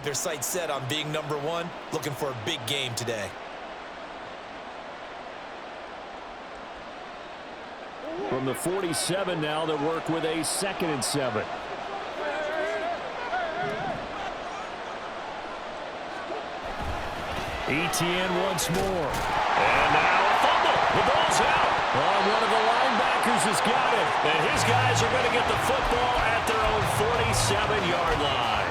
Their sights set on being number one, looking for a big game today. From the 47 now, they work with a 2nd and 7. ETN once more. And now a fumble. The ball's out. One of the linebackers has got it. And his guys are going to get the football at their own 47-yard line.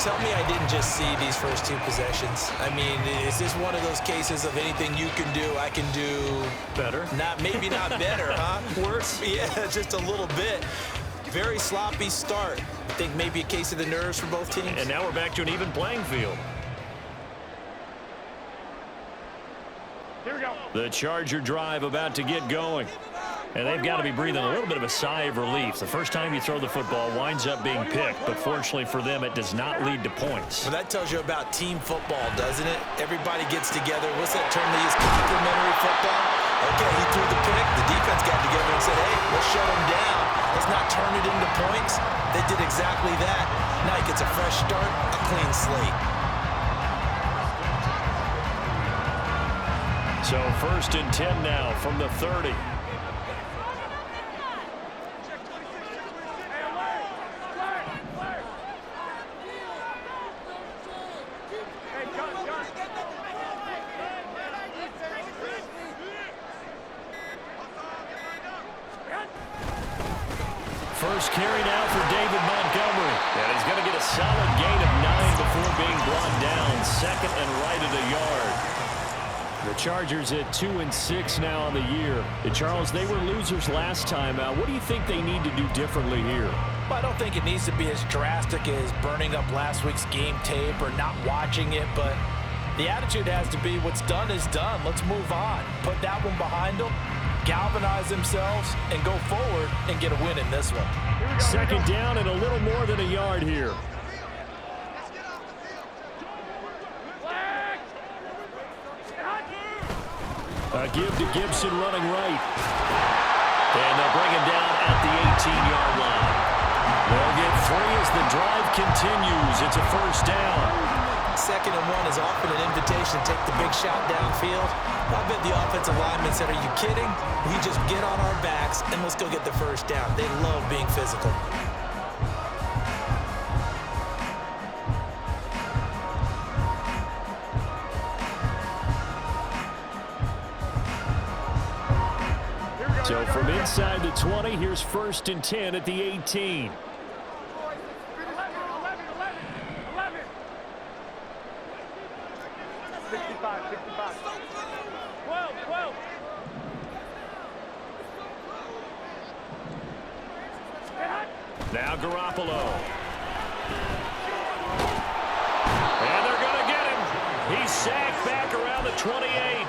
Tell me I didn't just see these first two possessions. I mean, is this one of those cases of anything you can do, I can do better? Maybe not better, huh? Worse? Yeah, just a little bit. Very sloppy start. I think maybe a case of the nerves for both teams. And now we're back to an even playing field. Here we go. The Charger drive about to get going. And they've got to be breathing a little bit of a sigh of relief. The first time you throw the football winds up being picked, but fortunately for them, it does not lead to points. Well, that tells you about team football, doesn't it? Everybody gets together. What's that term they use? Complementary football? Okay, he threw the pick. The defense got together and said, hey, let's shut him down. Let's not turn it into points. They did exactly that. Now he gets a fresh start, a clean slate. So 1st and 10 now from the 30. First carry now for David Montgomery. And he's going to get a solid gain of 9 before being brought down. 2nd and right at a yard. The Chargers at 2-6 now on the year. And Charles, they were losers last time out. What do you think they need to do differently here? Well, I don't think it needs to be as drastic as burning up last week's game tape or not watching it, but the attitude has to be what's done is done. Let's move on. Put that one behind them. Galvanize themselves and go forward and get a win in this one. 2nd down and a little more than a yard here. A give to Gibson running right. And they'll bring him down at the 18-yard line. They'll get 3 as the drive continues. It's a 1st down. 2nd and 1 is often an invitation to take the big shot downfield. I bet the offensive linemen said, are you kidding? We just get on our backs and let's go get the 1st down. They love being physical. So from inside the 20, here's 1st and 10 at the 18. 12. Now Garoppolo. And they're going to get him. He's sacked back around the 28.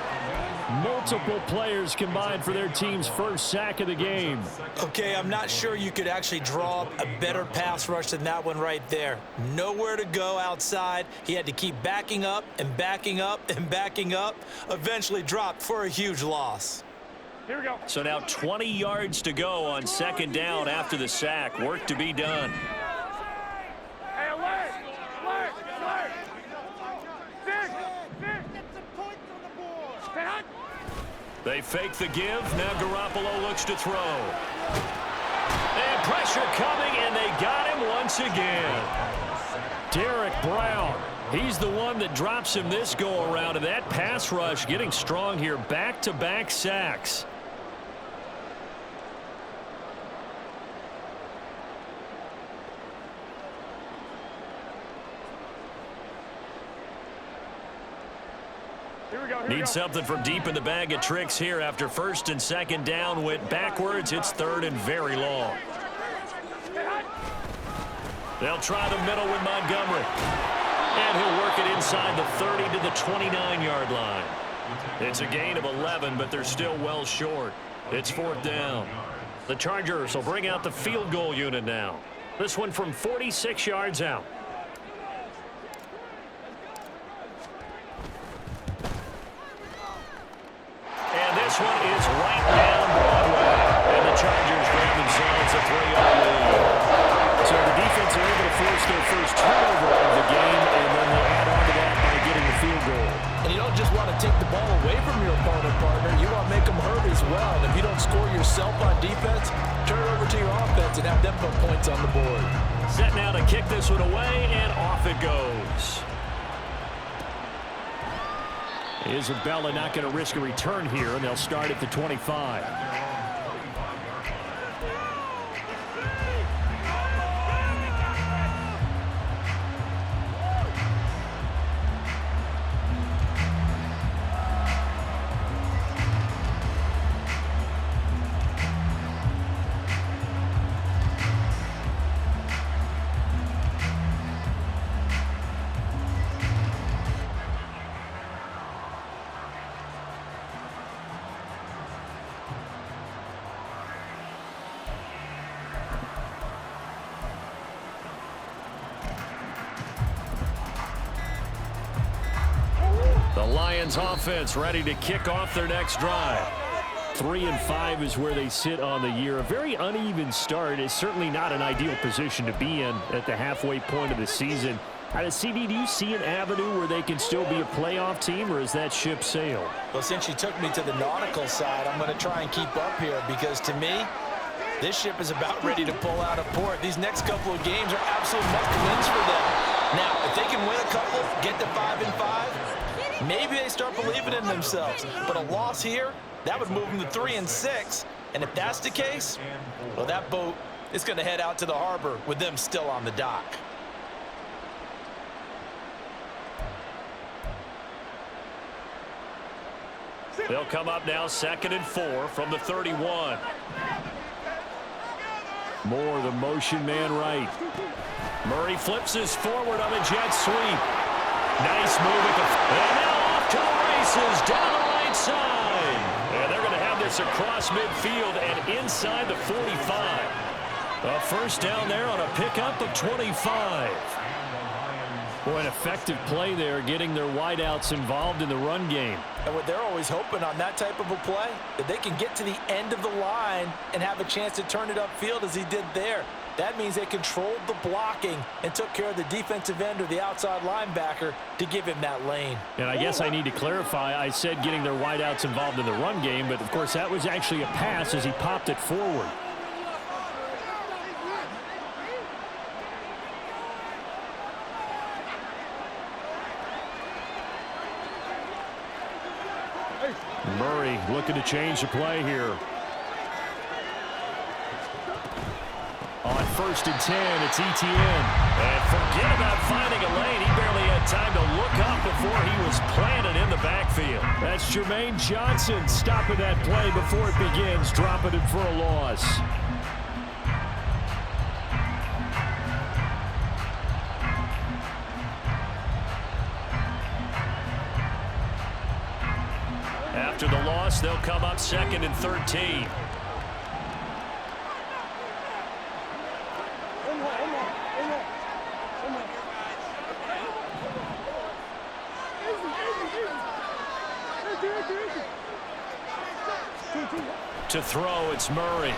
Multiple players combined for their team's first sack of the game. Okay, I'm not sure you could actually draw up a better pass rush than that one right there. Nowhere to go outside. He had to keep backing up and backing up and backing up. Eventually dropped for a huge loss. Here we go. So now 20 yards to go on 2nd down after the sack. Work to be done. Hey, alert! They fake the give. Now Garoppolo looks to throw. And pressure coming, and they got him once again. Derek Brown. He's the one that drops him this go-around, and that pass rush getting strong here. Back-to-back sacks. Need something from deep in the bag of tricks here after 1st and 2nd down went backwards. It's 3rd and very long. They'll try the middle with Montgomery. And he'll work it inside the 30 to the 29-yard line. It's a gain of 11, but they're still well short. It's 4th down. The Chargers will bring out the field goal unit now. This one from 46 yards out. And this one is right down Broadway. And the Chargers grab themselves a 3-0 lead. So the defense are able to force their first turnover of the game, and then score yourself on defense, turn it over to your offense and have them put points on the board. Set now to kick this one away, and off it goes. Isabella not going to risk a return here, and they'll start at the 25. The Lions offense ready to kick off their next drive. 3-5 is where they sit on the year. A very uneven start is certainly not an ideal position to be in at the halfway point of the season. Out of CD, do you see an avenue where they can still be a playoff team, or is that ship sailed? Well, since you took me to the nautical side, I'm going to try and keep up here because to me, this ship is about ready to pull out of port. These next couple of games are absolute must-wins for them. Now, if they can win a couple, get to 5-5, maybe they start believing in themselves. But a loss here, that would move them to 3-6. And if that's the case, well, that boat is going to head out to the harbor with them still on the dock. They'll come up now 2nd and 4 from the 31. Moore, the motion man right. Murray flips his forward on a jet sweep. Nice move at the... And now off to the races down the right side. And they're going to have this across midfield and inside the 45. A first down there on a pickup of 25. Boy, an effective play there, getting their wideouts involved in the run game. And what they're always hoping on that type of a play, that they can get to the end of the line and have a chance to turn it upfield as he did there. That means they controlled the blocking and took care of the defensive end or the outside linebacker to give him that lane. And I guess I need to clarify, I said getting their wideouts involved in the run game, but of course that was actually a pass as he popped it forward. Murray looking to change the play here. On 1st and 10, it's Etienne. And forget about finding a lane. He barely had time to look up before he was planted in the backfield. That's Jermaine Johnson stopping that play before it begins, dropping it for a loss. After the loss, they'll come up 2nd and 13. To throw, it's Murray.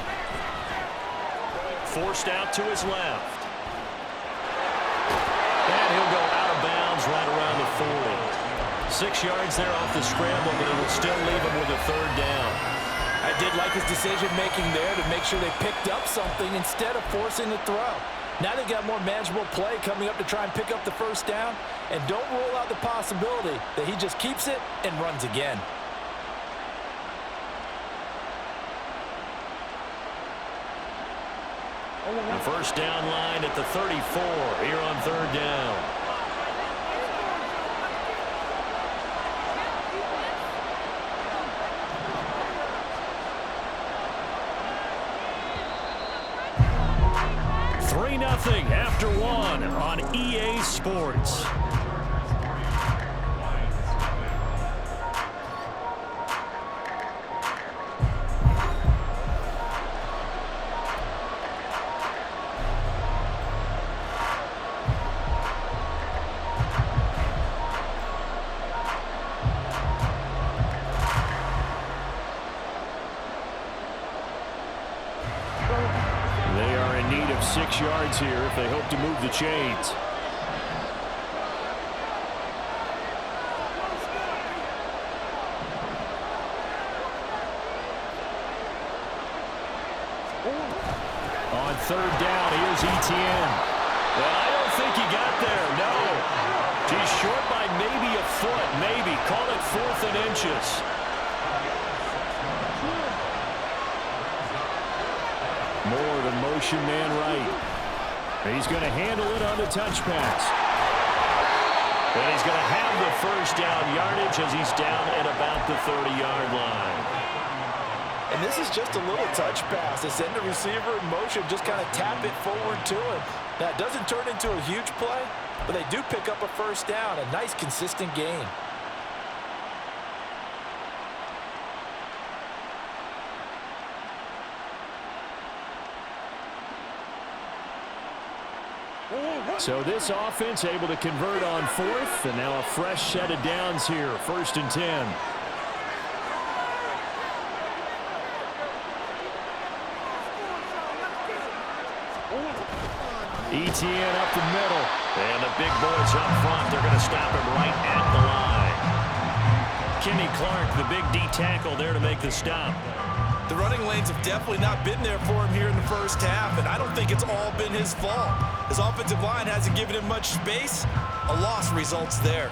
Forced out to his left. And he'll go out of bounds right around the 40. 6 yards there off the scramble, but it will still leave him with a 3rd down. I did like his decision-making there to make sure they picked up something instead of forcing the throw. Now they got more manageable play coming up to try and pick up the 1st down, and don't rule out the possibility that he just keeps it and runs again. The 1st down line at the 34 here on 3rd down. Nothing after 1 on EA Sports. They are in need of 6 yards here if they hope to move the chains. On third down, here's Etienne. Well, I don't think he got there, no. He's short by maybe a foot, maybe. Call it 4th and inches. More the motion man right. He's going to handle it on the touch pass. And he's going to have the first down yardage as he's down at about the 30-yard line. And this is just a little touch pass. They send the receiver in motion, just kind of tap it forward to him. Now, it doesn't turn into a huge play, but they do pick up a first down. A nice, consistent gain. So this offense able to convert on 4th, and now a fresh set of downs here, 1st and 10. Etienne up the middle. And the big boys up front, they're going to stop him right at the line. Kenny Clark, the big D tackle there to make the stop. The running lanes have definitely not been there for him here in the first half, and I don't think it's all been his fault. His offensive line hasn't given him much space. A loss results there.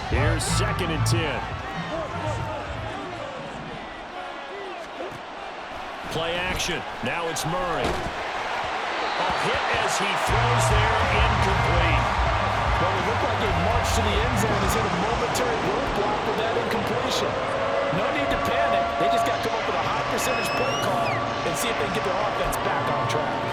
Here's 2nd and 10. Play action. Now it's Murray. A hit as he throws there, incomplete. Well, it looked like a march to the end zone is in a momentary roadblock with that incompletion. No need to panic. They just got to come up with a high percentage play call and see if they can get their offense back on track.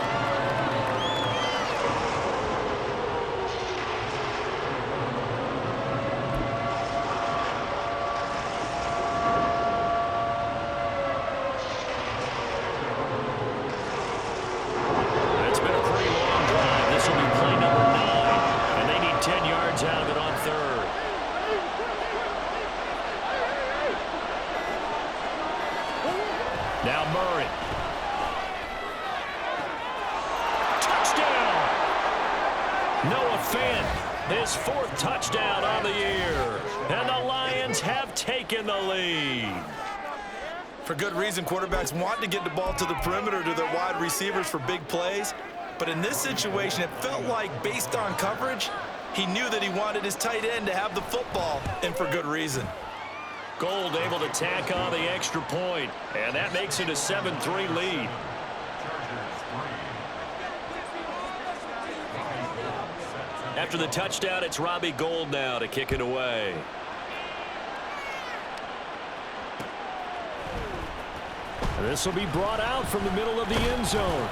Now Murray. Touchdown! Noah Fant, his 4th touchdown on the year. And the Lions have taken the lead. For good reason, quarterbacks want to get the ball to the perimeter to their wide receivers for big plays. But in this situation, it felt like, based on coverage, he knew that he wanted his tight end to have the football, and for good reason. Gold able to tack on the extra point, and that makes it a 7-3 lead. After the touchdown, it's Robbie Gould now to kick it away. This will be brought out from the middle of the end zone.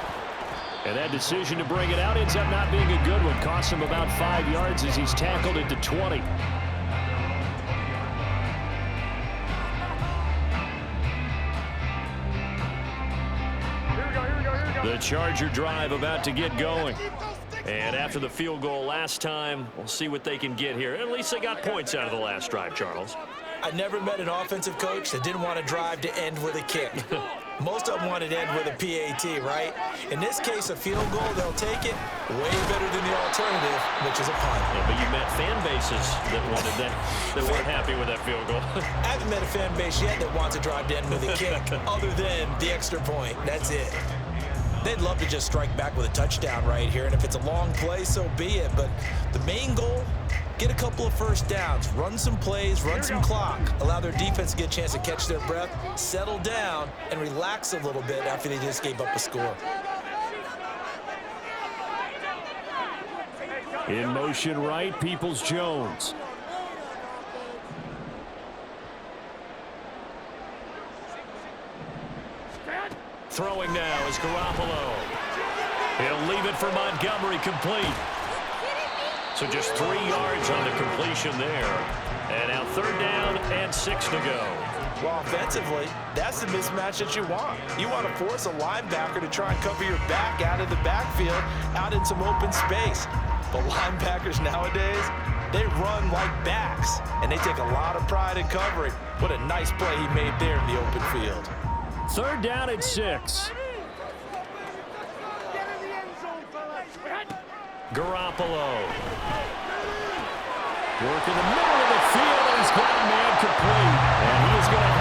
And that decision to bring it out ends up not being a good one. Costs him about 5 yards as he's tackled it to 20. The Charger drive about to get going. And after the field goal last time, we'll see what they can get here. At least they got points out of the last drive, Charles. I never met an offensive coach that didn't want to drive to end with a kick. Most of them wanted to end with a PAT, right? In this case, a field goal, they'll take it way better than the alternative, which is a punt. Yeah, but you met fan bases that wanted that, that weren't happy with that field goal. I haven't met a fan base yet that wants to drive to end with a kick, other than the extra point. That's it. They'd love to just strike back with a touchdown right here, and if it's a long play, so be it. But the main goal, get a couple of first downs, run some plays, run some clock, allow their defense to get a chance to catch their breath, settle down, and relax a little bit after they just gave up a score. In motion right, Peoples-Jones. Throwing now is Garoppolo. He'll leave it for Montgomery, complete. So just 3 yards on the completion there. And now 3rd down and 6 to go. Well, offensively, that's the mismatch that you want. You want to force a linebacker to try and cover your back out of the backfield, out in some open space. But linebackers nowadays, they run like backs, and they take a lot of pride in covering. What a nice play he made there in the open field. 3rd down and 6. Garoppolo. Work in the middle of the field, and he's got a man complete. And he is going to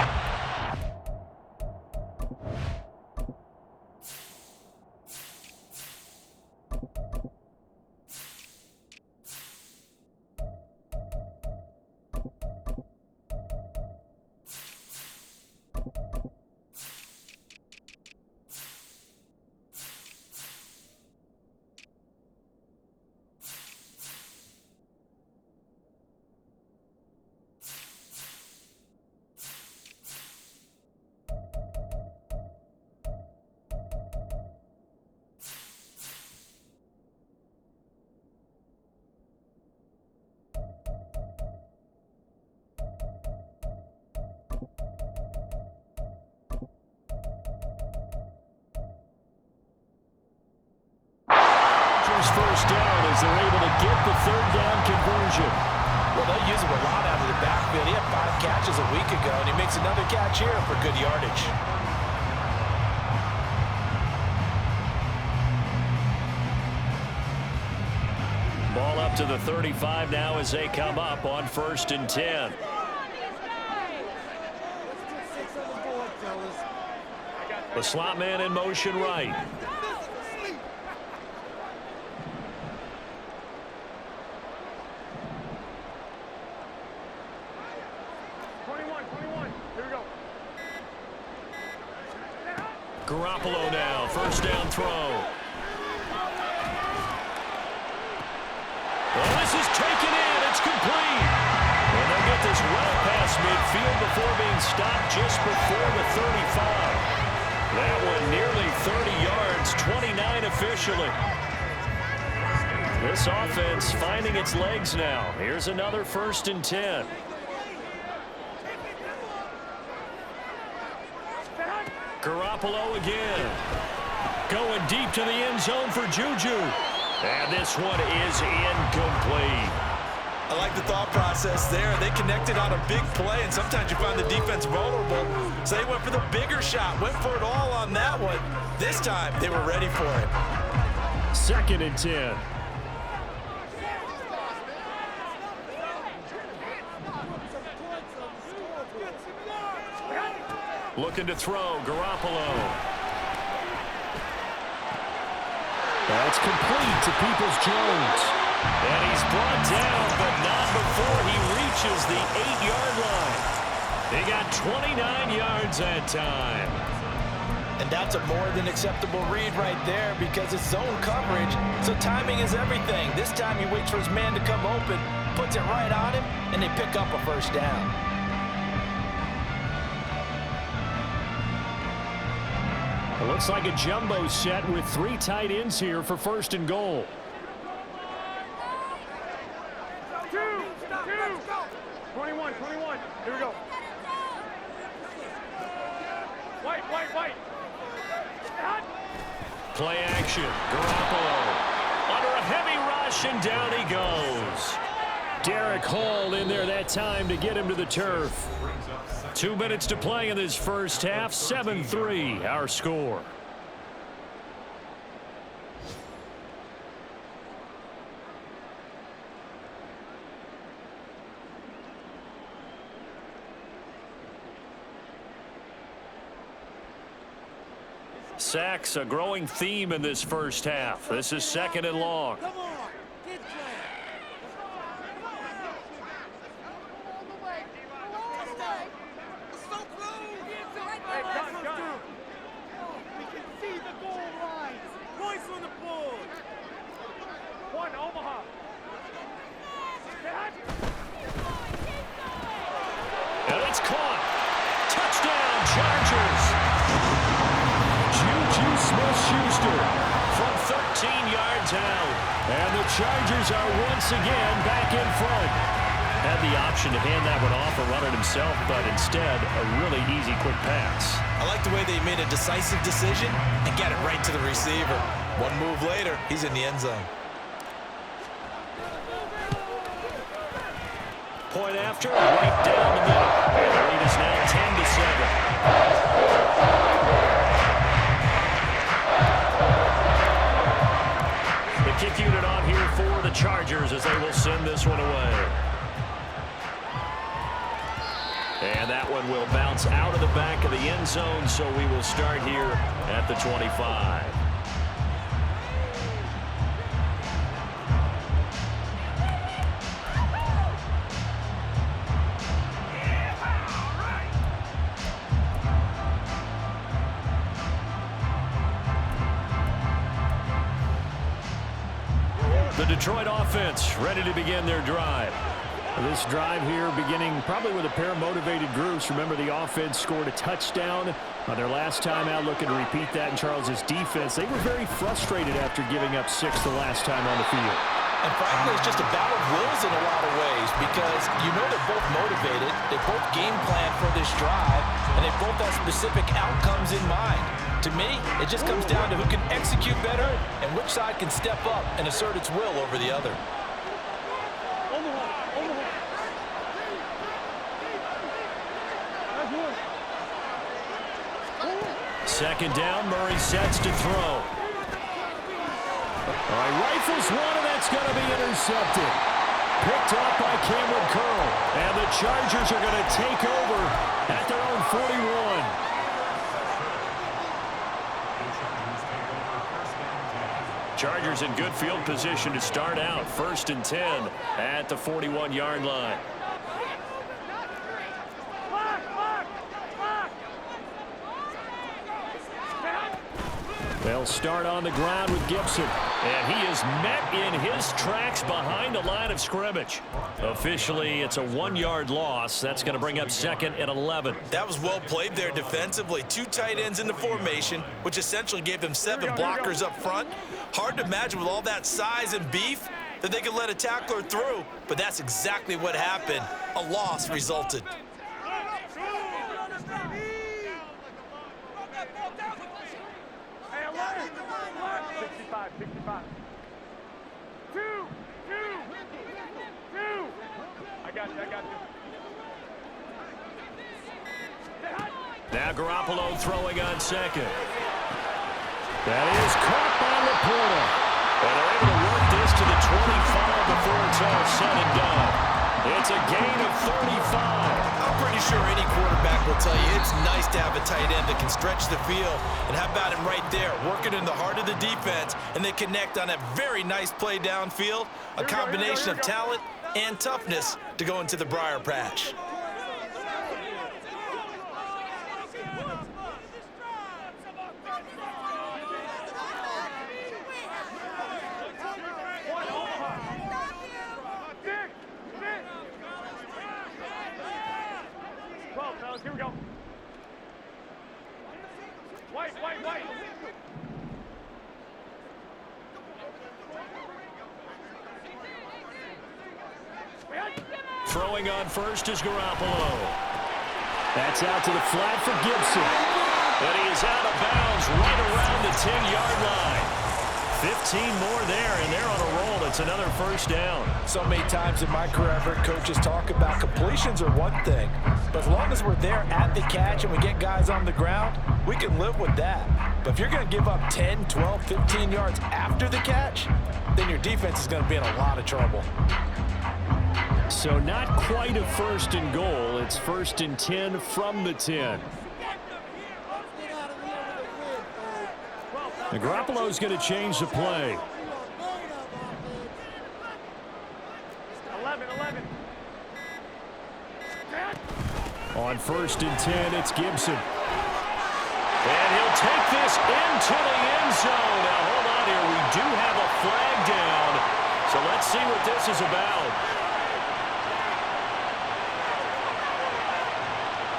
Steelers first down as they're able to get the third down conversion. Well, they'll use him a lot out of the backfield. He had 5 catches a week ago, and he makes another catch here for good yardage. Ball up to the 35 now as they come up on 1st and 10. The slot man in motion right. Garoppolo now, first down throw. Well, this is taken in. It's complete. And they'll get this well past midfield before being stopped just before the 35. That one nearly 30 yards, 29 officially. This offense finding its legs now. Here's another 1st and 10. Garoppolo again. Going deep to the end zone for Juju. And this one is incomplete. I like the thought process there. They connected on a big play, and sometimes you find the defense vulnerable. So they went for the bigger shot, went for it all on that one. This time, they were ready for it. 2nd and 10. Looking to throw, Garoppolo. That's complete to Peoples-Jones. And he's brought down, but not before he reaches the 8-yard line. He got 29 yards that time. And that's a more than acceptable read right there because it's zone coverage, so timing is everything. This time he waits for his man to come open, puts it right on him, and they pick up a first down. It looks like a jumbo set with 3 tight ends here for 1st and goal. 21. Here we go. White. Play action. Garoppolo under a heavy rush, and down he goes. Derek Hall in there that time to get him to the turf. 2 minutes to play in this first half. 7-3 our score. Sacks, a growing theme in this first half. This is 2nd and long. Come on, get we can see the goal line. Points on the board. 1, Omaha. And it's caught. Touchdown, Chargers. Juju Smith-Schuster from 13 yards out. And the Chargers are once again back in front. Had the option to hand that one off or run it himself, but instead, a really easy, quick pass. I like the way they made a decisive decision and get it right to the receiver. One move later, he's in the end zone. Point after, right down the middle. And the lead is now 10-7. The kick unit on here for the Chargers as they will send this one away. And that one will bounce out of the back of the end zone, so we will start here at the 25. The Detroit offense ready to begin their drive. This drive here beginning probably with a pair of motivated groups. Remember, the offense scored a touchdown on their last time out. Looking to repeat that in Charles's defense. They were very frustrated after giving up 6 the last time on the field. And frankly, it's just a battle of wills in a lot of ways because you know they're both motivated. They both game plan for this drive, and they both have specific outcomes in mind. To me, it just comes down to who can execute better and which side can step up and assert its will over the other. Second down, Murray sets to throw. All right, rifles one, and that's going to be intercepted. Picked up by Cameron Curl. And the Chargers are going to take over at their own 41. Chargers in good field position to start out. 1st and 10 at the 41-yard line. They'll start on the ground with Gibson. And he is met in his tracks behind the line of scrimmage. Officially, it's a 1-yard loss. That's going to bring up 2nd and 11. That was well played there defensively. 2 tight ends in the formation, which essentially gave them 7 blockers up front. Hard to imagine with all that size and beef that they could let a tackler through, but that's exactly what happened. A loss resulted. Now Garoppolo throwing on 2nd. That is caught by Laporta. And they're able to work this to the 25 before it's all said and done. It's a gain of 35. I'm pretty sure any quarterback will tell you it's nice to have a tight end that can stretch the field. And how about him right there, working in the heart of the defense, and they connect on a very nice play downfield. A combination of talent and toughness to go into the briar patch. Here we go. White. Throwing on first is Garoppolo. That's out to the flat for Gibson. And he is out of bounds right around the 10-yard line. 15 more there, and they're on a roll. It's another 1st down. So many times in my career, I've heard coaches talk about completions are one thing, but as long as we're there at the catch and we get guys on the ground, we can live with that. But if you're going to give up 10, 12, 15 yards after the catch, then your defense is going to be in a lot of trouble. So not quite a 1st and goal. It's 1st and 10 from the 10. And Garoppolo's going to change the play. 11. On 1st and 10, it's Gibson. And he'll take this into the end zone. Now, hold on here. We do have a flag down. So let's see what this is about.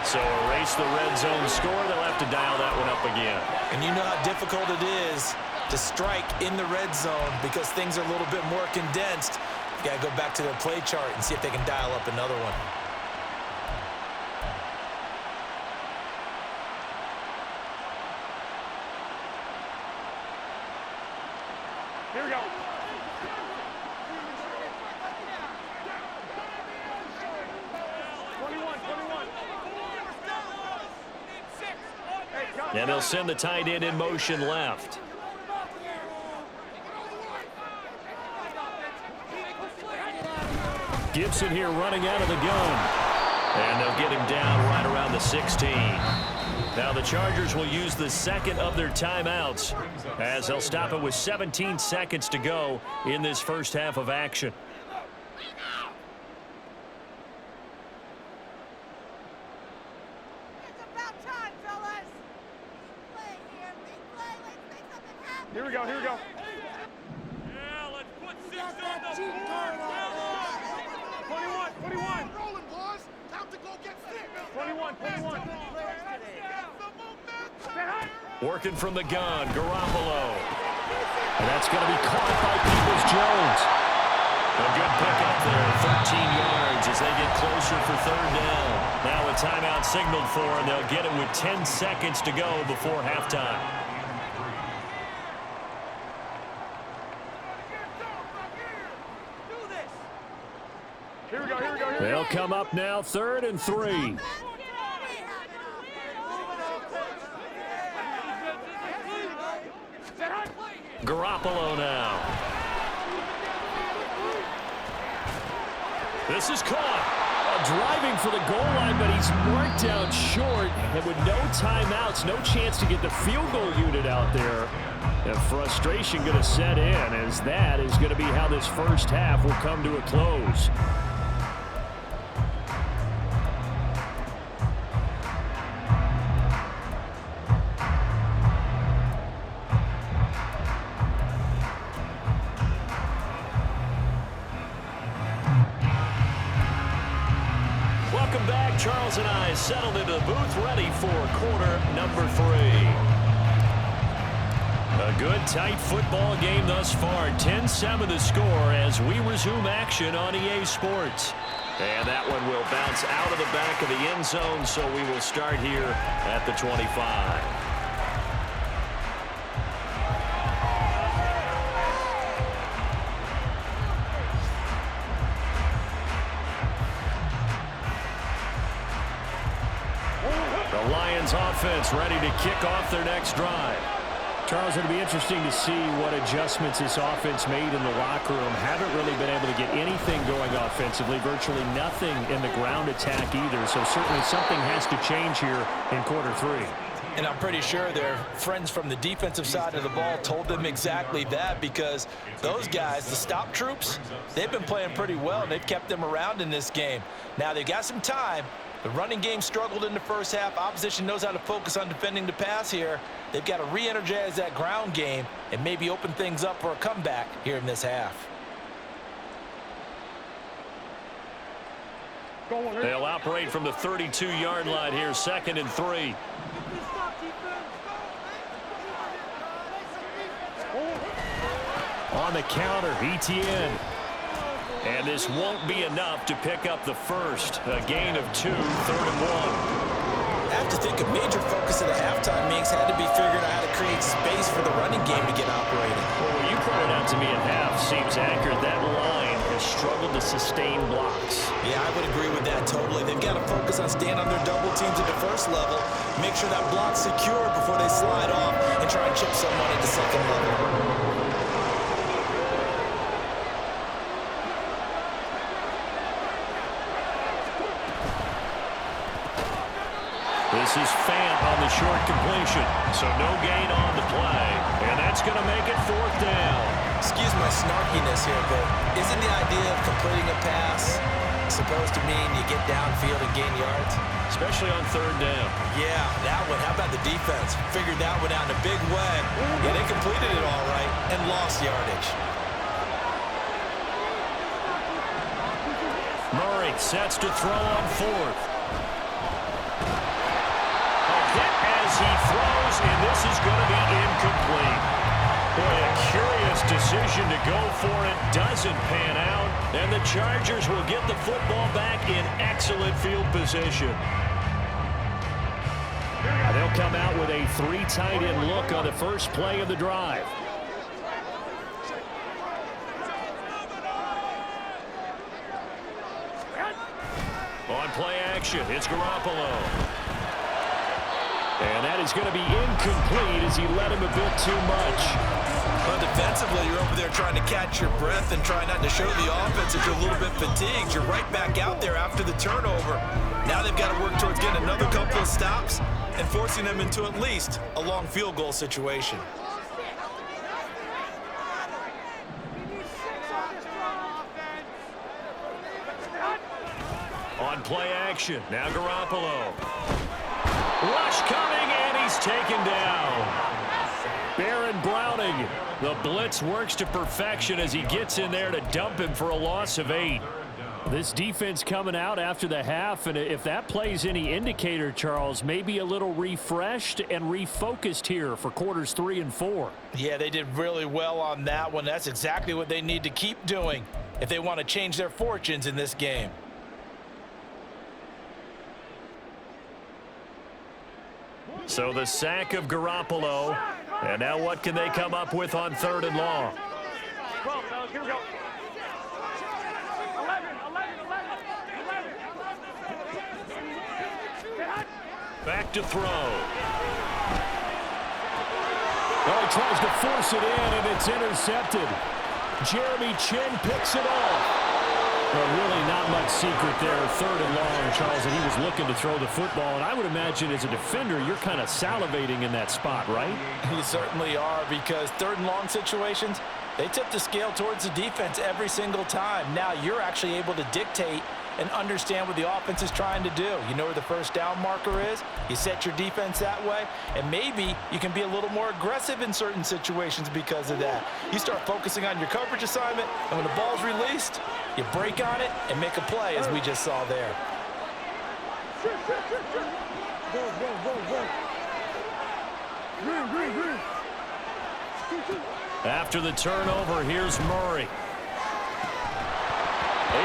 So erase the red zone score. They'll have to dial that one up again. And you know how difficult it is to strike in the red zone because things are a little bit more condensed. You got to go back to their play chart and see if they can dial up another one. Here we go. And they'll send the tight end in motion left. Gibson here running out of the gun. And they'll get him down right around the 16. Now the Chargers will use the 2nd of their timeouts as they'll stop it with 17 seconds to go in this 1st half of action. Here we go. Yeah, let's put 6 on the board. 21. Rolling, boys. Time to go get 6. 21. Working from the gun, Garoppolo. And that's going to be caught by Peoples-Jones. A good pickup there, 13 yards as they get closer for 3rd down. Now with timeouts signaled for, and they'll get it with 10 seconds to go before halftime. Here we go, here we go, here we go. They'll come up now, 3rd and 3. Garoppolo now. This is caught. Driving for the goal line, but he's marked down short. And with no timeouts, no chance to get the field goal unit out there. And frustration going to set in, as that is going to be how this first half will come to a close. Charles and I settled into the booth, ready for quarter number 3. A good, tight football game thus far. 10-7 the score as we resume action on EA Sports. And that one will bounce out of the back of the end zone, so we will start here at the 25. Offense ready to kick off their next drive. Charles, it'll be interesting to see what adjustments this offense made in the locker room. Haven't really been able to get anything going offensively, virtually nothing in the ground attack either. So certainly something has to change here in quarter 3. And I'm pretty sure their friends from the defensive side of the ball told them exactly that, because those guys, the stop troops, they've been playing pretty well, and they've kept them around in this game. Now they've got some time. The running game struggled in the first half. Opposition knows how to focus on defending the pass here. They've got to re-energize that ground game and maybe open things up for a comeback here in this half. They'll operate from the 32-yard line here, 2nd and 3. On the counter, ETN. And this won't be enough to pick up the first. A gain of 2, 3rd and 1. I have to think a major focus of the halftime mix had to be figuring out how to create space for the running game to get operating. Well, what you pointed out to me at half seems accurate. That line has struggled to sustain blocks. Yeah, I would agree with that totally. They've got to focus on staying on their double teams at the first level, make sure that block's secure before they slide off, and try and chip someone at the second level. This is Fant on the short completion, so no gain on the play, and that's going to make it 4th down. Excuse my snarkiness here, but isn't the idea of completing a pass supposed to mean you get downfield and gain yards? Especially on 3rd down. Yeah, that one. How about the defense? Figured that one out in a big way. Yeah, they completed it all right and lost yardage. Murray sets to throw on 4th. As he throws, and this is going to be incomplete. Boy, a curious decision to go for it. Doesn't pan out, and the Chargers will get the football back in excellent field position. They'll come out with a 3 tight end look on the first play of the drive. On play action, it's Garoppolo. And that is going to be incomplete as he led him a bit too much. Well, defensively, you're over there trying to catch your breath and try not to show the offense that you're a little bit fatigued. You're right back out there after the turnover. Now they've got to work towards getting another couple of stops and forcing them into at least a long field goal situation. On play action, now Garoppolo. Rush coming, and he's taken down. Baron Browning, the blitz works to perfection as he gets in there to dump him for a loss of 8. This defense coming out after the half, and if that plays any indicator, Charles, maybe a little refreshed and refocused here for quarters 3 and 4. Yeah, they did really well on that one. That's exactly what they need to keep doing if they want to change their fortunes in this game. So the sack of Garoppolo. And now what can they come up with on 3rd and long? 12, fellas, here we go. 11. Back to throw. Well, he tries to force it in, and it's intercepted. Jeremy Chin picks it off. Well, really not much secret there. 3rd and long, Charles, and he was looking to throw the football. And I would imagine as a defender, you're kind of salivating in that spot, right? You certainly are, because 3rd and long situations, they tip the scale towards the defense every single time. Now you're actually able to dictate and understand what the offense is trying to do. You know where the first down marker is. You set your defense that way, and maybe you can be a little more aggressive in certain situations because of that. You start focusing on your coverage assignment, and when the ball's released, you break on it and make a play, as we just saw there. After the turnover, here's Murray.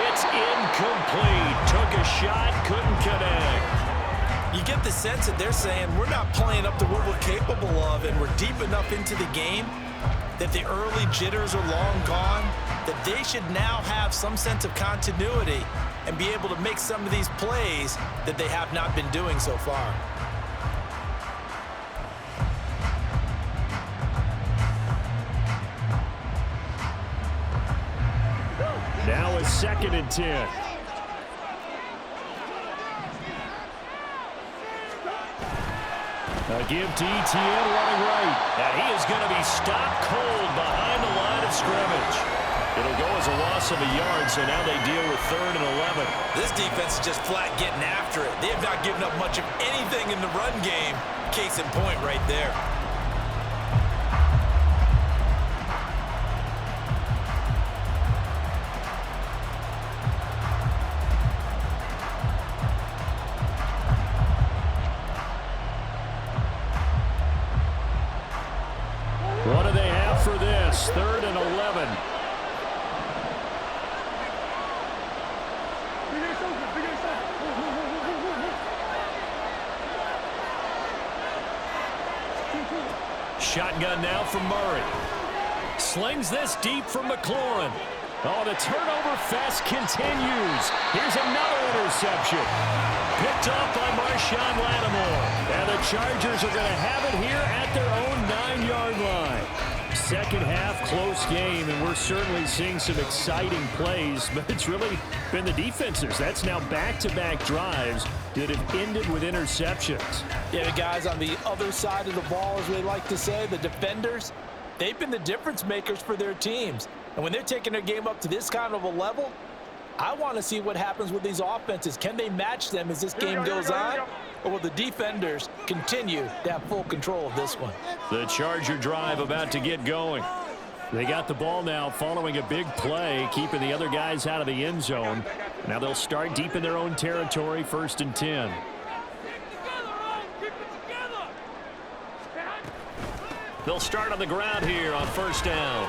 It's incomplete. Took a shot, couldn't connect. You get the sense that they're saying we're not playing up to what we're capable of, and we're deep enough into the game that the early jitters are long gone, that they should now have some sense of continuity and be able to make some of these plays that they have not been doing so far. Now it's 2nd and 10. A give to Etienne running right. And he is going to be stopped cold behind the line of scrimmage. It'll go as a loss of a yard, so now they deal with 3rd and 11. This defense is just flat getting after it. They have not given up much of anything in the run game. Case in point right there. What do they have for this? 3rd and 11. Shotgun now from Murray. Slings this deep from McLaurin. Oh, the turnover fest continues. Here's another interception. Picked up by Marshawn Lattimore. And the Chargers are going to have it here at their own 9-yard line. Second half, close game, and we're certainly seeing some exciting plays, but it's really been the defenses. That's now back-to-back drives that have ended with interceptions. Yeah, the guys on the other side of the ball, as we like to say, the defenders, they've been the difference makers for their teams. And when they're taking their game up to this kind of a level, I want to see what happens with these offenses. Can they match them as this game goes on? Or will the defenders continue to have full control of this one? The Charger drive about to get going. They got the ball now following a big play, keeping the other guys out of the end zone. Now they'll start deep in their own territory, 1st and 10. They'll start on the ground here on 1st down.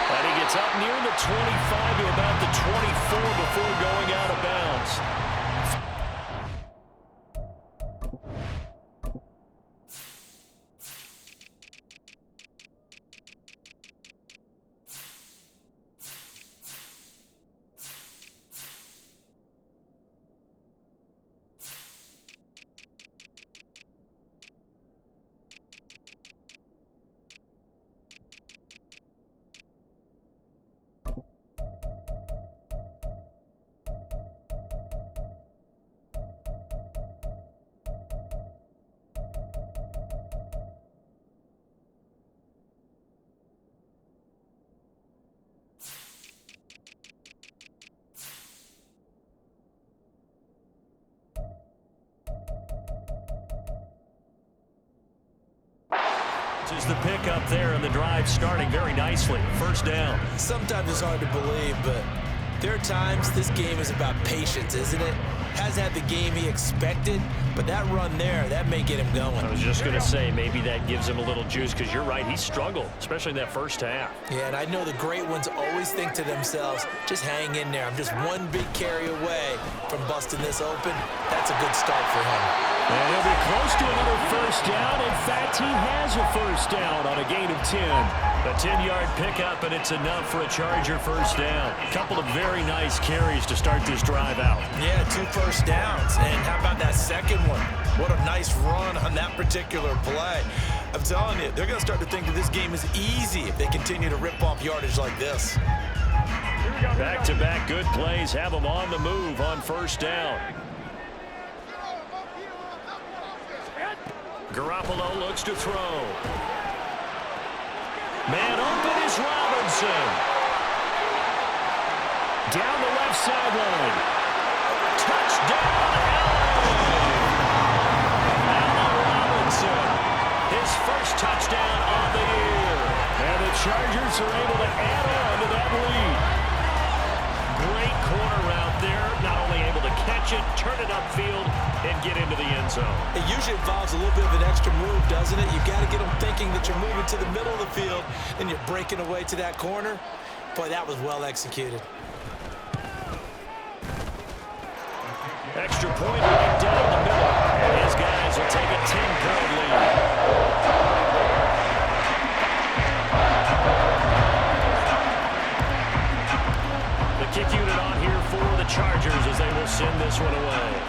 And he gets up near the 25 to about the 24 before going out of bounds. Is the pickup there, and the drive starting very nicely. 1st down. Sometimes it's hard to believe, but there are times this game is about patience, isn't it? Hasn't had the game he expected, but that run there, that may get him going. I was just going to say, maybe that gives him a little juice, because you're right, he struggled, especially in that first half. Yeah, and I know the great ones always think to themselves, just hang in there. I'm just one big carry away from busting this open. That's a good start for him. And he'll be close to another first down. In fact, he has a first down on a gain of 10. A 10-yard pickup, and it's enough for a Charger first down. A couple of very nice carries to start this drive out. Yeah, 2 first downs. And how about that second one? What a nice run on that particular play. I'm telling you, they're going to start to think that this game is easy if they continue to rip off yardage like this. Back-to-back good plays have them on the move on first down. Garoppolo looks to throw. Man open is Robinson. Down the left sideline. Touchdown, Allen Robinson. His first touchdown of the year. And the Chargers are able to add on to that lead. Great corner route there. Not only able to catch it, turn it upfield, and get into the end zone. It usually involves a little bit of an extra move, doesn't it? You've got to get them thinking that you're moving to the middle of the field and you're breaking away to that corner. Boy, that was well executed. Extra point right down the middle. And his guys will take a 10-point lead. The kick unit on here for the Chargers as they will send this one away.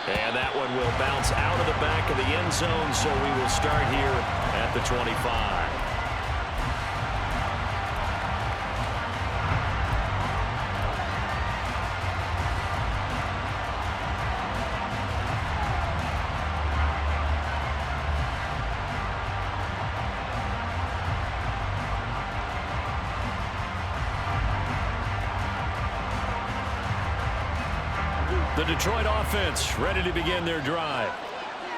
And that one will bounce out of the back of the end zone, so we will start here at the 25. The Detroit offense ready to begin their drive.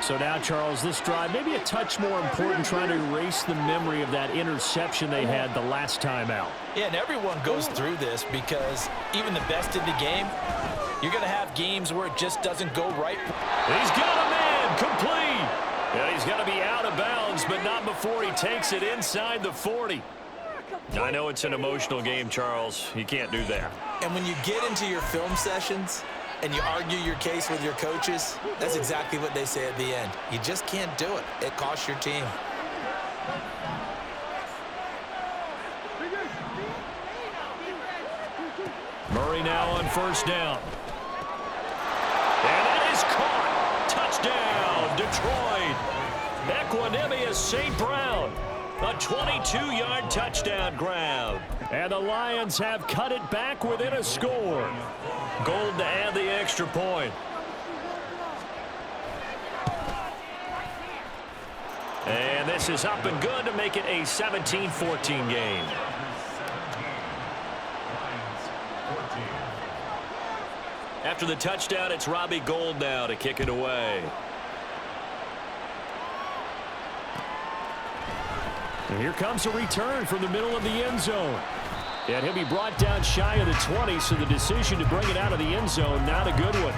So now, Charles, this drive maybe a touch more important, trying to erase the memory of that interception they had the last time out. Yeah, and everyone goes through this because even the best in the game, you're going to have games where it just doesn't go right. He's got a man complete. Yeah, he's got to be out of bounds, but not before he takes it inside the 40. I know it's an emotional game, Charles. You can't do that. And when you get into your film sessions and you argue your case with your coaches, that's exactly what they say at the end. You just can't do it. It costs your team. Murray now on first down. And that is caught. Touchdown, Detroit. Equanimous St. Brown. A 22-yard touchdown grab. And the Lions have cut it back within a score. Gold to add the extra point. And this is up and good to make it a 17-14 game. After the touchdown, it's Robbie Gould now to kick it away. And here comes a return from the middle of the end zone. And he'll be brought down shy of the 20, so the decision to bring it out of the end zone, not a good one.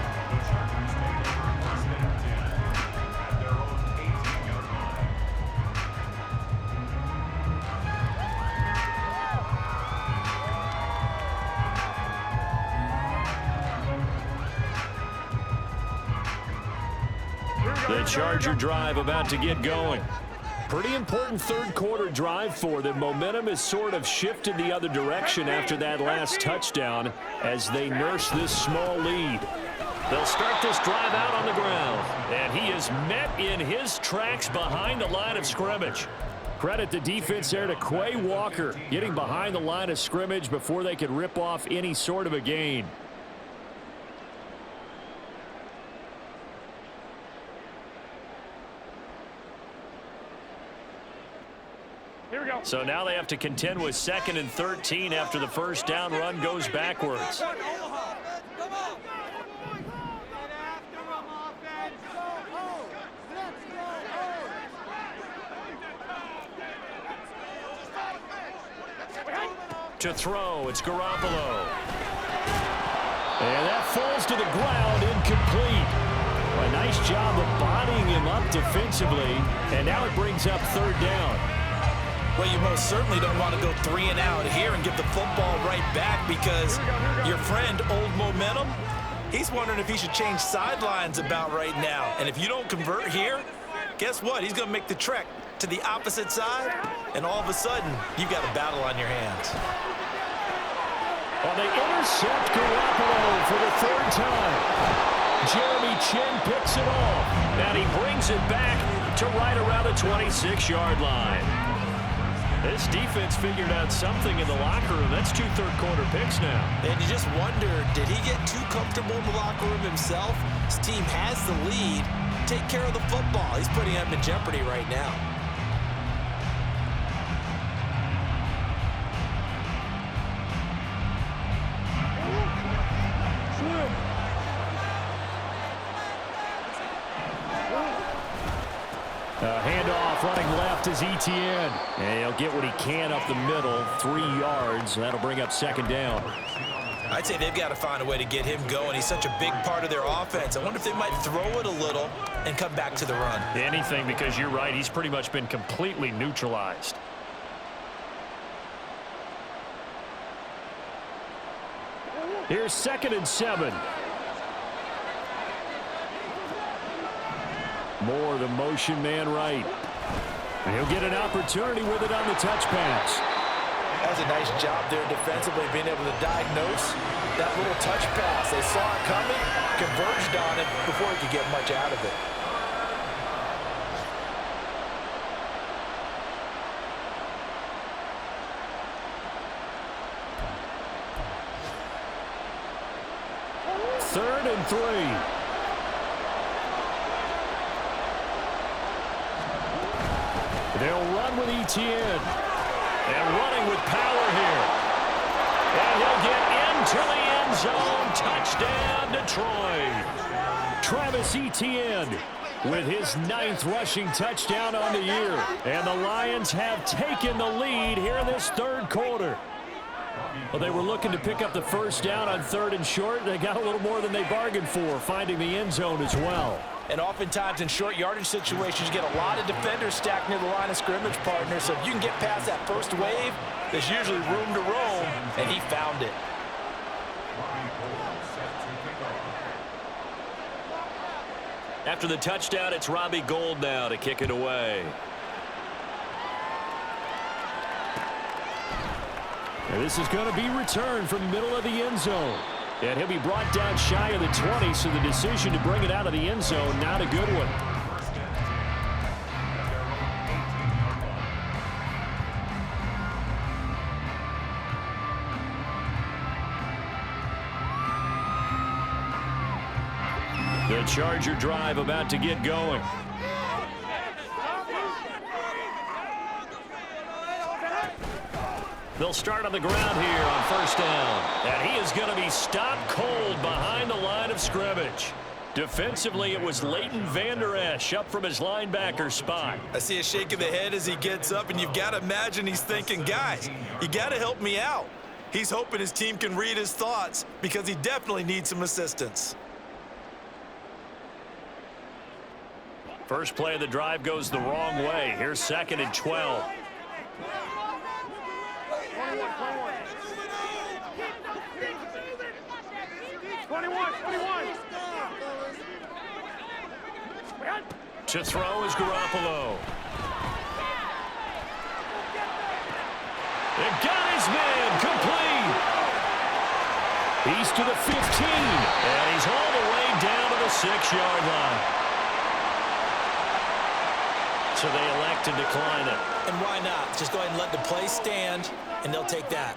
The Charger drive about to get going. Pretty important third-quarter drive for them. Momentum has sort of shifted the other direction after that last touchdown as they nurse this small lead. They'll start this drive out on the ground, and he is met in his tracks behind the line of scrimmage. Credit the defense there to Quay Walker, getting behind the line of scrimmage before they could rip off any sort of a gain. So now they have to contend with 2nd and 13 after the first down run goes backwards. To throw, it's Garoppolo. And that falls to the ground, incomplete. A nice job of bodying him up defensively, and now it brings up third down. Well, you most certainly don't want to go 3 and out here and give the football right back because your friend, Old Momentum, he's wondering if he should change sidelines about right now. And if you don't convert here, guess what? He's going to make the trek to the opposite side, and all of a sudden, you've got a battle on your hands. Well, they intercept Garoppolo for the third time. Jeremy Chin picks it off, and he brings it back to right around the 26-yard line. This defense figured out something in the locker room. That's 2 third-quarter picks now. And you just wonder, did he get too comfortable in the locker room himself? His team has the lead. Take care of the football. He's putting them in jeopardy right now. Handoff running left is Etienne. And he'll get what he can up the middle, 3 yards. That'll bring up second down. I'd say they've got to find a way to get him going. He's such a big part of their offense. I wonder if they might throw it a little and come back to the run. Anything, because you're right. He's pretty much been completely neutralized. Here's 2nd and 7. Moore, the motion man right. And he'll get an opportunity with it on the touch pass. That's a nice job there defensively, being able to diagnose that little touch pass. They saw it coming, converged on it before he could get much out of it. Third and 3. They'll run with Etienne. And running with power here. And he'll get into the end zone. Touchdown, Detroit. Travis Etienne with his 9th rushing touchdown on the year. And the Lions have taken the lead here in this third quarter. Well, they were looking to pick up the first down on 3rd and short. They got a little more than they bargained for, finding the end zone as well. And oftentimes in short yardage situations, you get a lot of defenders stacked near the line of scrimmage, partner. So if you can get past that first wave, there's usually room to roam, and he found it. After the touchdown, it's Robbie Gould now to kick it away. And this is going to be returned from the middle of the end zone. And he'll be brought down shy of the 20, so the decision to bring it out of the end zone, not a good one. The Charger drive about to get going. They'll start on the ground here on first down. And he is going to be stopped cold behind the line of scrimmage. Defensively, it was Leighton Vander Esch up from his linebacker spot. I see a shake of the head as he gets up, and you've got to imagine he's thinking, guys, you got to help me out. He's hoping his team can read his thoughts because he definitely needs some assistance. First play of the drive goes the wrong way. Here's 2nd and 12. 21. To throw is Garoppolo. And got his man complete. He's to the 15. And he's all the way down to the 6-yard line. So they elect to decline it. And why not? Just go ahead and let the play stand, and they'll take that.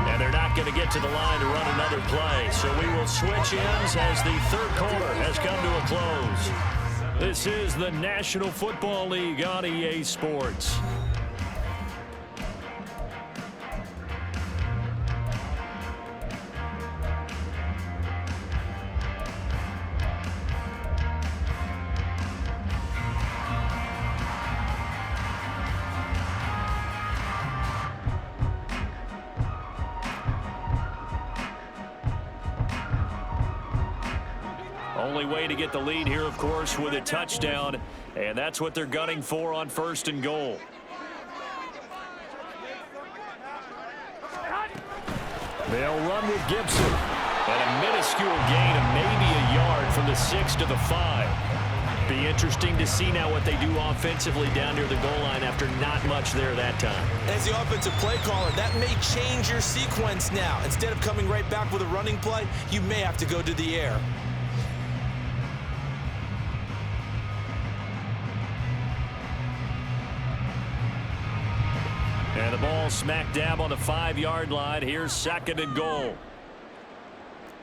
And they're not going to get to the line to run another play. So we will switch ends as the third quarter has come to a close. This is the National Football League on EA Sports. Only way to get the lead here, of course, with a touchdown. And that's what they're gunning for on 1st and goal. They'll run with Gibson. And a minuscule gain of maybe a yard from the 6 to the 5. Be interesting to see now what they do offensively down near the goal line after not much there that time. As the offensive play caller, that may change your sequence now. Instead of coming right back with a running play, you may have to go to the air. And the ball smack dab on the 5-yard line. Here's 2nd and goal.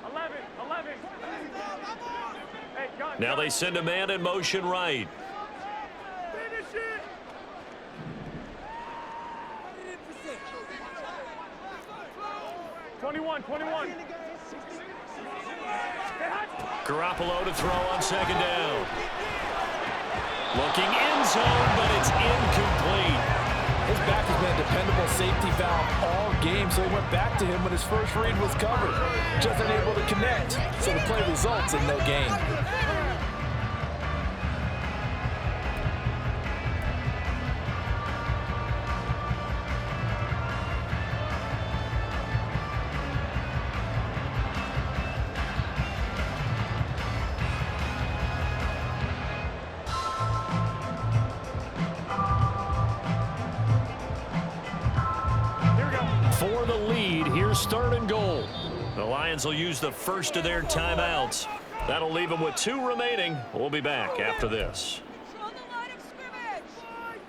11. Hey, gun, Now they send a man in motion right. Finish it. 21. Garoppolo to throw on 2nd down. Looking end zone, but it's incomplete. His back has been a dependable safety valve all game, so he went back to him when his first read was covered. Just unable to connect, so the play results in no gain. For the lead, here's 3rd and goal. The Lions will use the first of their timeouts. That'll leave them with 2 remaining. We'll be back after this. Control the line of scrimmage.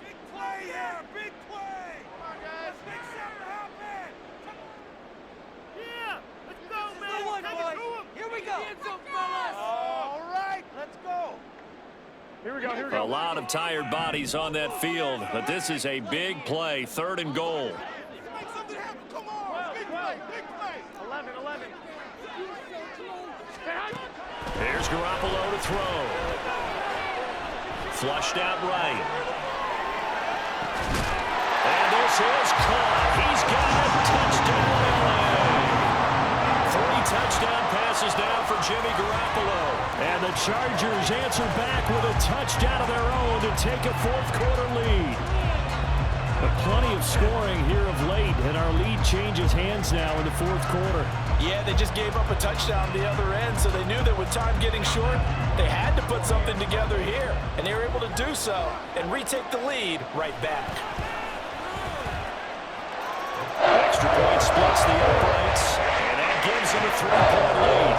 Big play here. Big play. Come on, guys. Make something happen. Yeah. Let's go, man. Take it to him. Here we go. All right. Let's go. Here we go. A lot of tired bodies on that field, but this is a big play. 3rd and goal. Make something happen. Come on. Big play. 11. Here's Garoppolo to throw. Flushed out right. And this is caught. He's got a touchdown. 3 touchdown passes now for Jimmy Garoppolo. And the Chargers answer back with a touchdown of their own to take a 4th quarter lead. But plenty of scoring here of late, and our lead changes hands now in the 4th quarter. Yeah, they just gave up a touchdown on the other end, so they knew that with time getting short, they had to put something together here, and they were able to do so and retake the lead right back. Extra point splits the uprights, and that gives them a 3-point lead.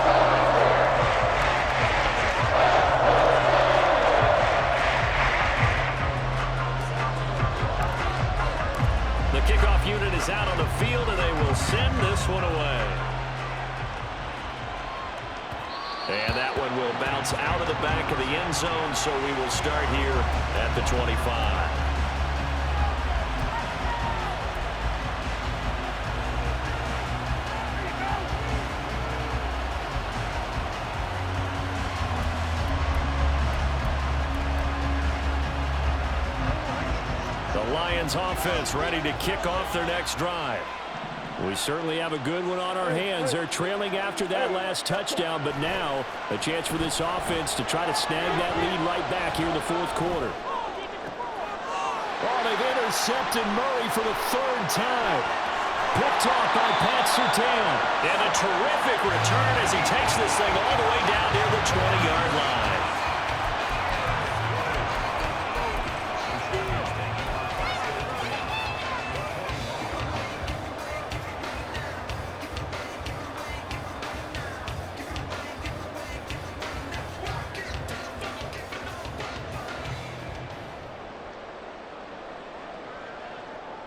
The kickoff unit is out on the field, and they will send this one away. And that one will bounce out of the back of the end zone, so we will start here at the 25. Lions offense ready to kick off their next drive. We certainly have a good one on our hands. They're trailing after that last touchdown, but now a chance for this offense to try to snag that lead right back here in the 4th quarter. Oh, they've intercepted Murray for the 3rd time. Picked off by Pat Surtain. And a terrific return as he takes this thing all the way down near the 20-yard line.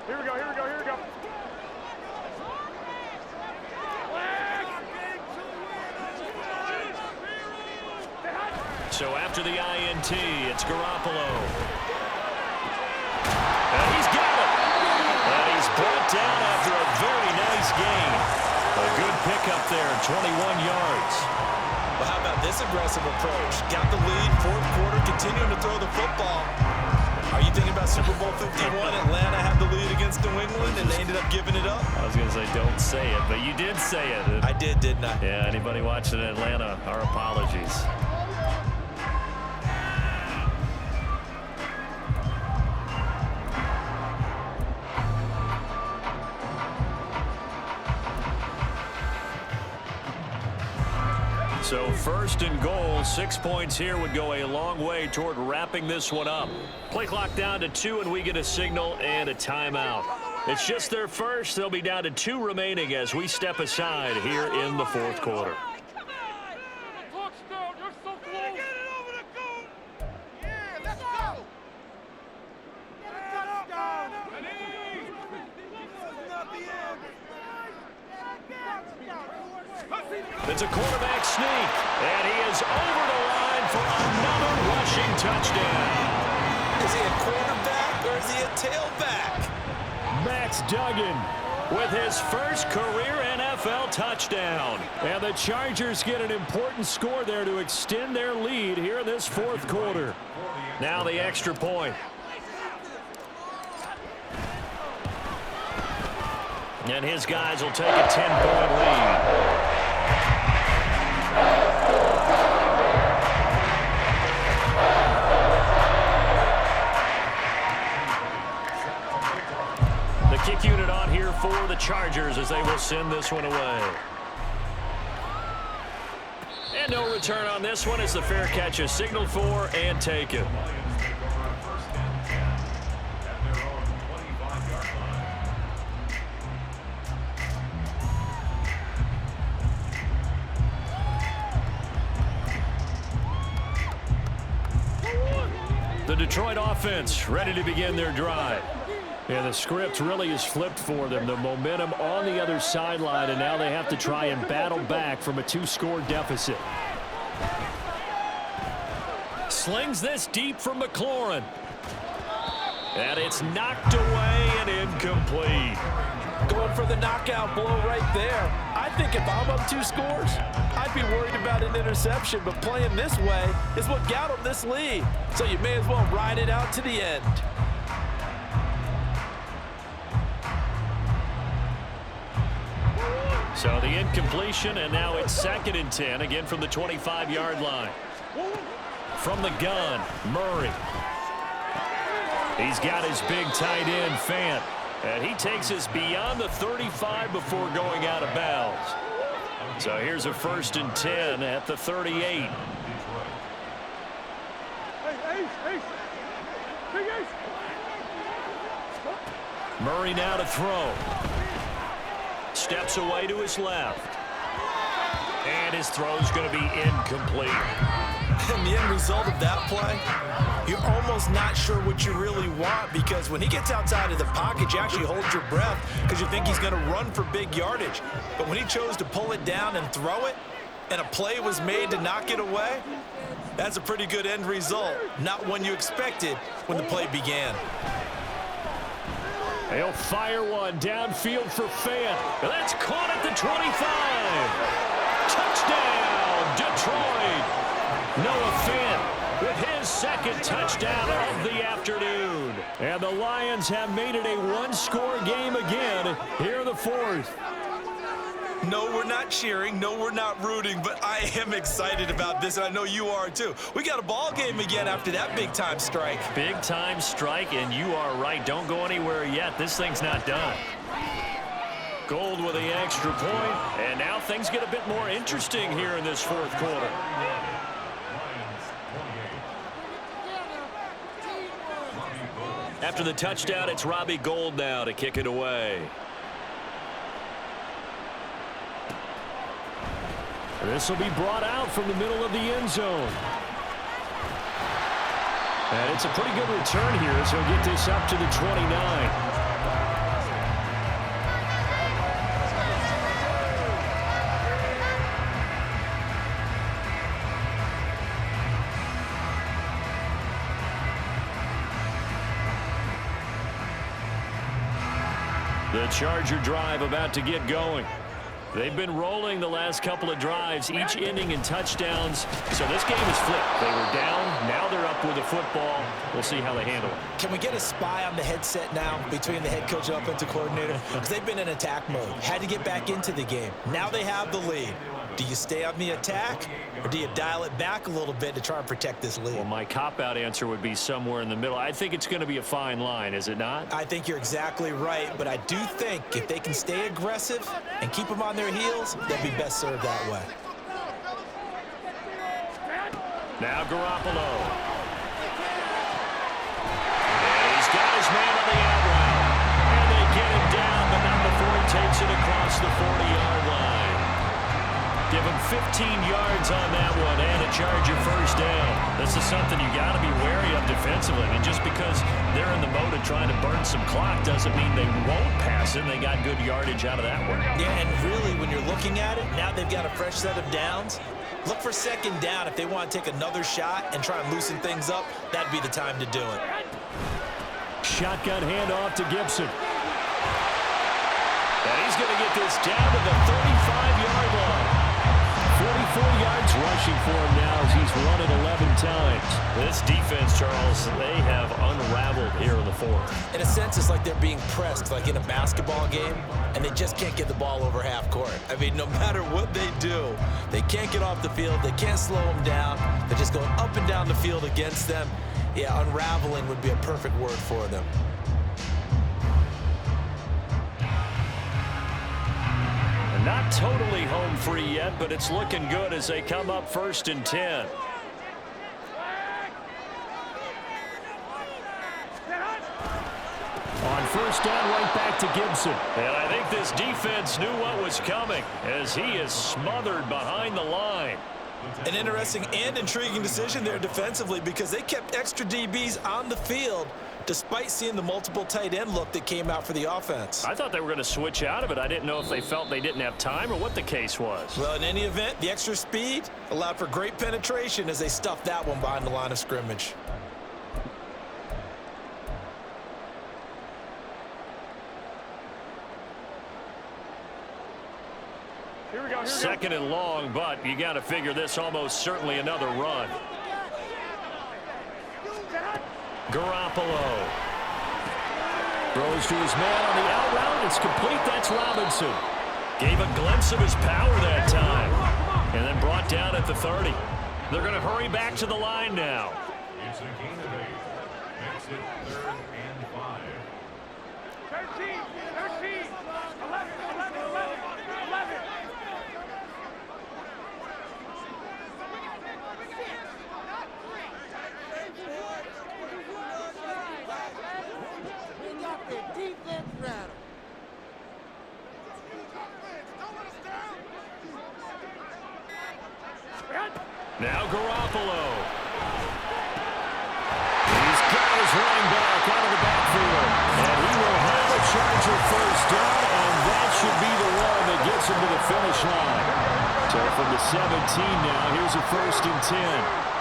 Here we go. So after the INT, it's Garoppolo. And he's got it. And he's brought down after a very nice gain. A good pickup there, 21 yards. Well, how about this aggressive approach? Got the lead, 4th quarter, continuing to throw the football. Are you thinking about Super Bowl 51? Atlanta had the lead against New England, and they ended up giving it up. I was going to say, don't say it, but you did say it. I did, didn't I? Yeah, anybody watching Atlanta, our apologies. So first and goal, 6 points here would go a long way toward wrapping this one up. Play clock down to 2, and we get a signal and a timeout. It's just their first. They'll be down to 2 remaining as we step aside here in the fourth quarter. It's a quarterback sneak, and he is over the line for another rushing touchdown. Is he a quarterback or is he a tailback? Max Duggan with his first career NFL touchdown. And the Chargers get an important score there to extend their lead here in this fourth quarter. Now the extra point. And his guys will take a 10-point lead. The kick unit on here for the Chargers as they will send this one away. And no return on this one as the fair catch is signaled for and taken. The Detroit offense ready to begin their drive. And the script really is flipped for them. The momentum on the other sideline, and now they have to try and battle back from a 2-score deficit. Slings this deep from McLaurin. And it's knocked away and incomplete. Going for the knockout blow right there. I think if I'm up 2 scores, I'd be worried about an interception, but playing this way is what got them this lead. So you may as well ride it out to the end. So the incompletion, and now it's 2nd and 10, again from the 25-yard line. From the gun, Murray. He's got his big tight end, Fant. And he takes us beyond the 35 before going out of bounds. So here's a 1st and 10 at the 38. Murray now to throw. Steps away to his left. And his throw's going to be incomplete. And the end result of that play, you're almost not sure what you really want, because when he gets outside of the pocket, you actually hold your breath because you think he's going to run for big yardage. But when he chose to pull it down and throw it, and a play was made to knock it away, that's a pretty good end result. Not one you expected when the play began. He'll fire one downfield for Fant. That's caught at the 25. Touchdown, Detroit. Noah Fant with his 2nd touchdown of the afternoon. And the Lions have made it a 1-score game again here in the 4th. No, we're not cheering. No, we're not rooting, but I am excited about this, and I know you are too. We got a ball game again after that big-time strike. Big-time strike, and you are right. Don't go anywhere yet. This thing's not done. Gold with the extra point, and now things get a bit more interesting here in this 4th quarter. After the touchdown, it's Robbie Gould now to kick it away. This will be brought out from the middle of the end zone. And it's a pretty good return here, so he'll get this up to the 29. The Charger drive about to get going. They've been rolling the last couple of drives, each ending in touchdowns. So this game is flipped. They were down. Now they're up with the football. We'll see how they handle it. Can we get a spy on the headset now between the head coach and offensive coordinator? Because they've been in attack mode. Had to get back into the game. Now they have the lead. Do you stay on the attack, or do you dial it back a little bit to try and protect this lead? Well, my cop-out answer would be somewhere in the middle. I think it's going to be a fine line, is it not? I think you're exactly right, but I do think if they can stay aggressive and keep them on their heels, they'll be best served that way. Now Garoppolo. And he's got his man on the out route. And they get him down, but not before he takes it across the 40-yard line. Give him 15 yards on that one and a Charger first down. This is something you got to be wary of defensively. I mean, just because they're in the mode of trying to burn some clock doesn't mean they won't pass it. They got good yardage out of that one. Yeah, and really, when you're looking at it, now they've got a fresh set of downs. Look for second down. If they want to take another shot and try and loosen things up, that'd be the time to do it. Shotgun handoff to Gibson. And he's going to get this down to the 35-yard line. 44 yards rushing for him now as he's run it 11 times. This defense, Charles, they have unraveled here in the fourth. In a sense, it's like they're being pressed, like in a basketball game, and they just can't get the ball over half court. I mean, no matter what they do, they can't get off the field. They can't slow them down. They're just going up and down the field against them. Yeah, unraveling would be a perfect word for them. Not totally home free yet, but it's looking good as they come up 1st and 10. On first down, right back to Gibson. And I think this defense knew what was coming as he is smothered behind the line. An interesting and intriguing decision there defensively because they kept extra DBs on the field despite seeing the multiple tight end look that came out for the offense. I thought they were going to switch out of it. I didn't know if they felt they didn't have time or what the case was. Well, in any event, the extra speed allowed for great penetration as they stuffed that one behind the line of scrimmage. Here we go. Second and long, but you got to figure this almost certainly another run. Garoppolo throws to his man on the out route. It's complete. That's Robinson. Gave a glimpse of his power that time. And then brought down at the 30. They're going to hurry back to the line now. It's a gain of 8. Makes it 3rd and 5. 13, 13, 11, 11, 11, 11. Defense rattle. Now Garoppolo. He's got his running back out of the backfield. And he will have a Charger first down, and that should be the one that gets him to the finish line. So from the 17 now, here's a 1st and 10.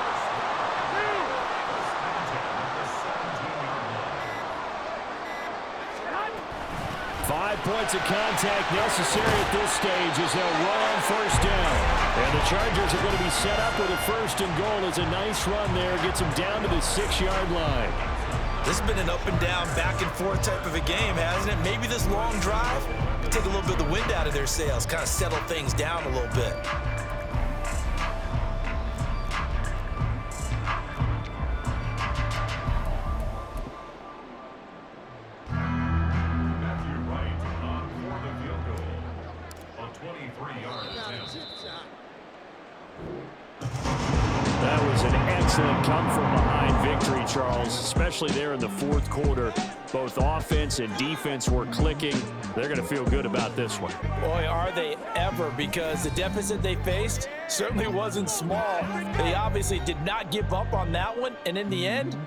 5 points of contact necessary at this stage as they'll run on first down. And the Chargers are going to be set up with a 1st and goal as a nice run there. Gets them down to the 6-yard line. This has been an up and down, back and forth type of a game, hasn't it? Maybe this long drive could take a little bit of the wind out of their sails, kind of settle things down a little bit. That was an excellent come-from-behind victory, Charles, especially there in the 4th quarter. Both offense and defense were clicking. They're going to feel good about this one. Boy, are they ever, because the deficit they faced certainly wasn't small. They obviously did not give up on that one, and in the end,